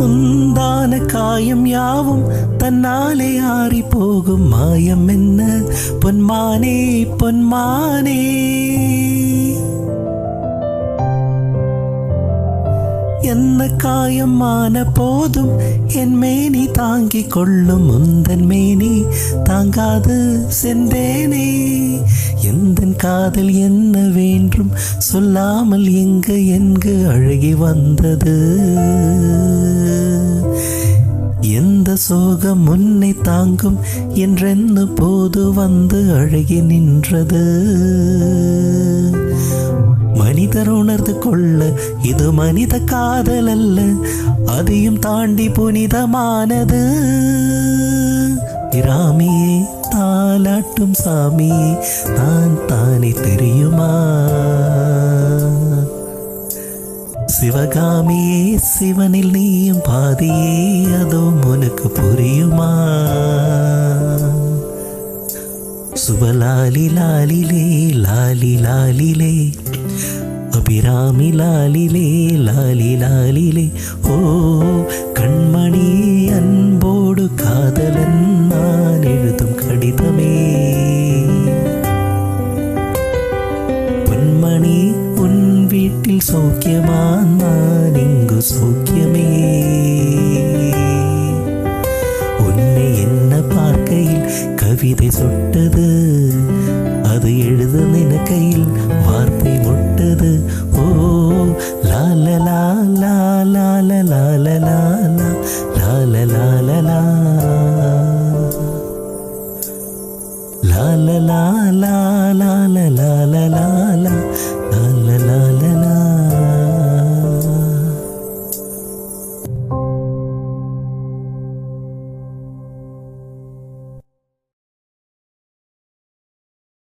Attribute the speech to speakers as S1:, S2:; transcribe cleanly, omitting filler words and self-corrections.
S1: உந்தான காயம் யாவும் தன்னாலே ஆறி போகும் மாயம் என்ன பொன்மானே பொன்மானே. என்ன காயமான போதும் என் மேனி தாங்கிக் கொள்ளும் முந்தன் மேனி தாங்காது சென்றேனே. எந்தன் காதல் என்ன வேண்டும் சொல்லாமல் எங்கு அழகி வந்தது. எந்த சோகம் முன்னை தாங்கும் என்றென்ன போது வந்து அழகி நின்றது. மனிதர் உணர்ந்து கொள்ள இது மனித காதல் அல்ல, அதையும் தாண்டி புனிதமானது. பிராமியே தாலாட்டும் சாமியே நான் தானே தெரியுமா. சிவகாமியே சிவனில் நீயும் பாதியே அதோ உனக்கு புரியுமா. சுபலாலி லாலிலே லாலி லாலிலே அபிராமி லாலிலே லாலி லாலிலே. ஓ கண்மணி அன்போடு காதலன் நான் எழுதும் கடிதமே. பொன்மணி உன் வீட்டில் சௌக்கியமா நான் இங்கு சௌக்கியமே. உன்னை என்ன பார்க்கையில் கவிதை சொட்டது, அது எழுத நினைக்கையில் வார்த்தை முட்டது. ஓ லாலலா லாலலா லாலலா லாலலா லாலலா